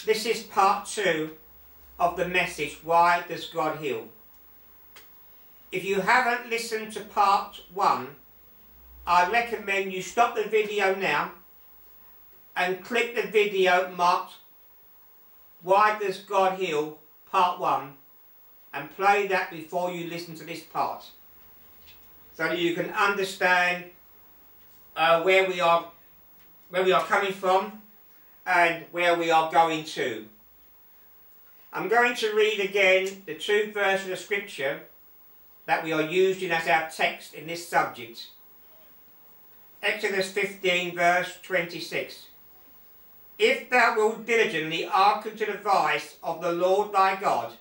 This is part 2 of the message, Why Does God Heal? If you haven't listened to part 1, I recommend you stop the video now and click the video marked Why Does God Heal? Part 1 and play that before you listen to this part, so that you can understand where we are coming from and where we are going to. I'm going to read again the 2 verses of scripture that we are using as our text in this subject. Exodus 15 verse 26. If thou wilt diligently hearken to the voice of the Lord thy God,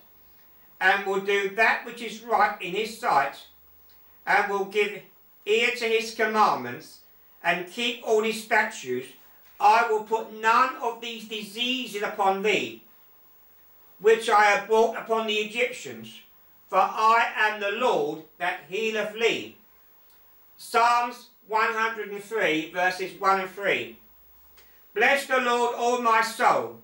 and will do that which is right in his sight, and will give ear to his commandments, and keep all his statutes, I will put none of these diseases upon thee, which I have brought upon the Egyptians, for I am the Lord that healeth thee. Psalms 103 verses 1 and 3. Bless the Lord, all my soul,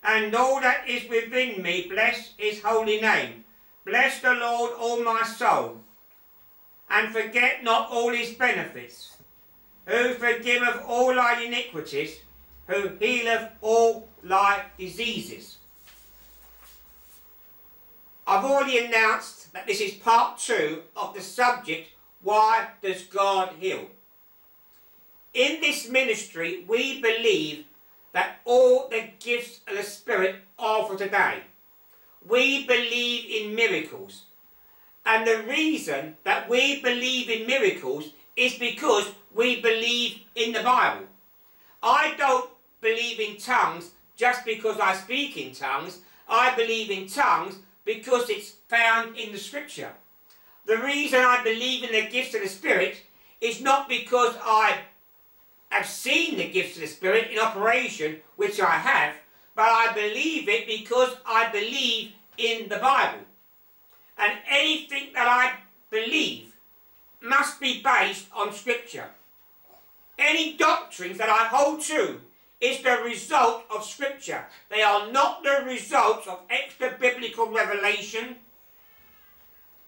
and all that is within me, bless his holy name. Bless the Lord, all my soul, and forget not all his benefits, who forgiveth all thy iniquities, who healeth all thy diseases. I've already announced that this is part 2 of the subject, Why Does God Heal? In this ministry, we believe that all the gifts of the Spirit are for today. We believe in miracles. And the reason that we believe in miracles is because we believe in the Bible. I don't believe in tongues just because I speak in tongues. I believe in tongues because it's found in the scripture. The reason I believe in the gifts of the Spirit is not because I have seen the gifts of the Spirit in operation, which I have, but I believe it because I believe in the Bible. And anything that I believe must be based on scripture. Any doctrines that I hold to is the result of scripture. They are not the result of extra biblical revelation.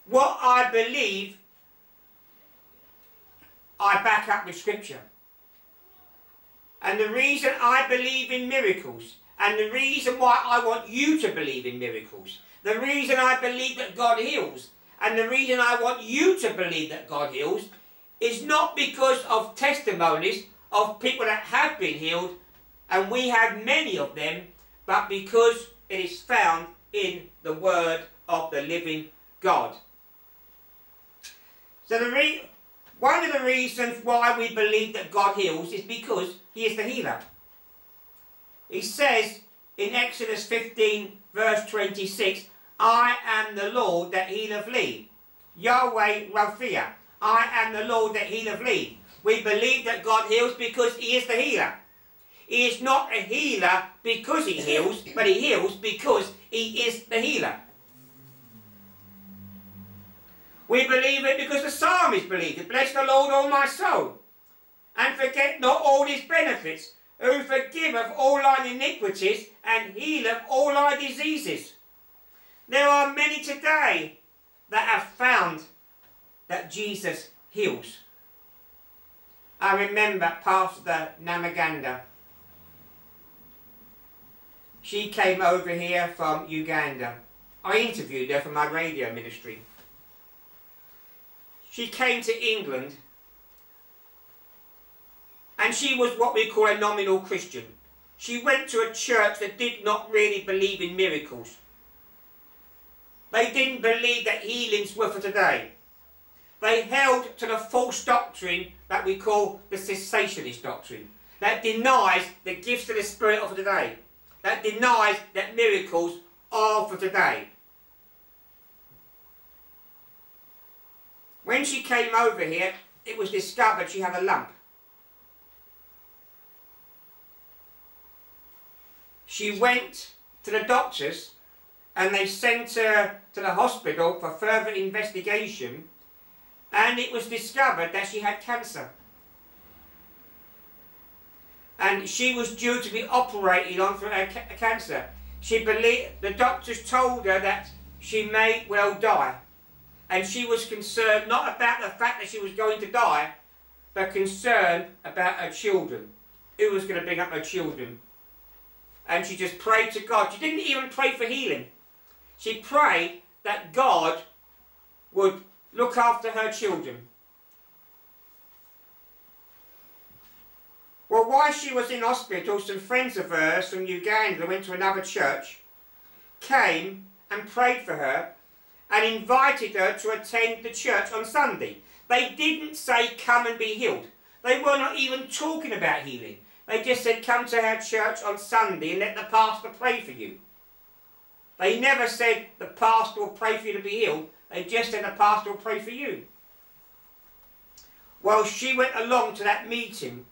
What I believe, I back up with scripture. And the reason I believe in miracles, and the reason why I want you to believe in miracles, the reason I believe that God heals, and the reason I want you to believe that God heals, is not because of testimonies of people that have been healed, and we have many of them, but because it is found in the Word of the living God. So one of the reasons why we believe that God heals is because he is the healer. He says in Exodus 15 verse 26, I am the Lord that healeth thee. Yahweh Rapha. I am the Lord that healeth thee. We believe that God heals because he is the healer. He is not a healer because he heals, but he heals because he is the healer. We believe it because the psalmist believed it. Bless the Lord, all my soul, and forget not all his benefits, who forgiveth all thine iniquities, and healeth all thy diseases. There are many today that have found that Jesus heals. I remember Pastor Namaganda. She came over here from Uganda. I interviewed her for my radio ministry. She came to England, and she was what we call a nominal Christian. She went to a church that did not really believe in miracles. They didn't believe that healings were for today. They held to the false doctrine that we call the cessationist doctrine, that denies the gifts of the Spirit of today, that denies that miracles are for today. When she came over here, it was discovered she had a lump. She went to the doctors and they sent her to the hospital for further investigation, and it was discovered that she had cancer. and she was due to be operated on for her cancer. She believed, the doctors told her that she may well die, and she was concerned not about the fact that she was going to die, but concerned about her children. Who was going to bring up her children? And she just prayed to God. She didn't even pray for healing. She prayed that God would look after her children. Well, while she was in hospital, some friends of hers from Uganda went to another church, came and prayed for her, and invited her to attend the church on Sunday. They didn't say, come and be healed. They were not even talking about healing. They just said, come to our church on Sunday and let the pastor pray for you. They never said, the pastor will pray for you to be healed. They just said, the pastor will pray for you. Well, she went along to that meeting,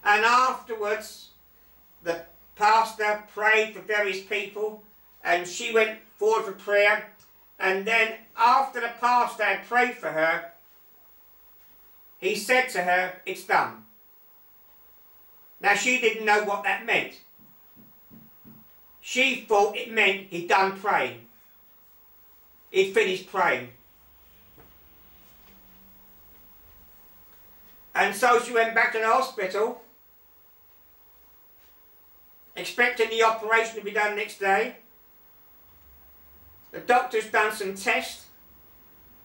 and afterwards the pastor prayed for various people, and she went forward for prayer, and then after the pastor had prayed for her, he said to her, it's done. Now she didn't know what that meant. She thought it meant he'd done praying. He'd finished praying. And so she went back to the hospital, expecting the operation to be done next day. The doctor's done some tests,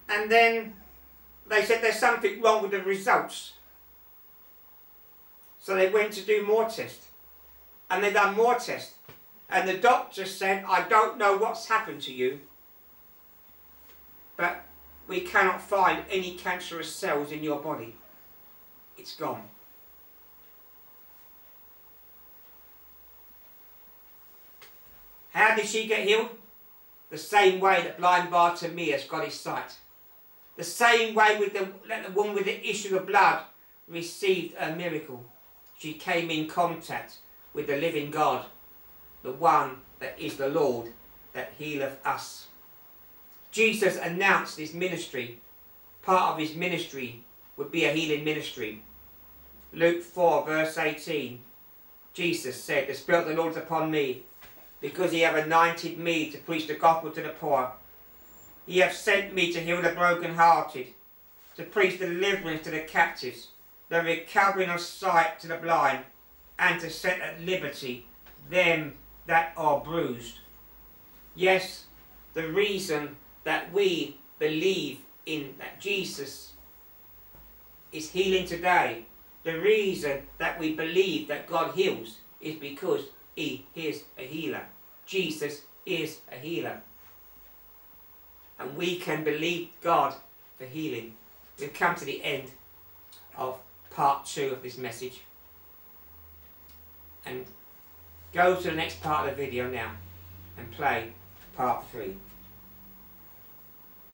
and then they said there's something wrong with the results. So they went to do more tests, and they done more tests. And the doctor said, I don't know what's happened to you, but we cannot find any cancerous cells in your body. It's gone. How did she get healed? The same way that blind Bartimaeus got his sight. The same way with the woman with the issue of blood received a miracle. She came in contact with the living God, the one that is the Lord that healeth us. Jesus announced his ministry. Part of his ministry would be a healing ministry. Luke 4 verse 18, Jesus said, the Spirit of the Lord is upon me, because he hath anointed me to preach the gospel to the poor. He hath sent me to heal the brokenhearted, to preach deliverance to the captives, the recovering of sight to the blind, and to set at liberty them that are bruised. Yes, the reason that we believe in that Jesus is healing today, the reason that we believe that God heals is because he is a healer. Jesus is a healer. And we can believe God for healing. We've come to the end of part 2 of this message. And go to the next part of the video now and play part 3.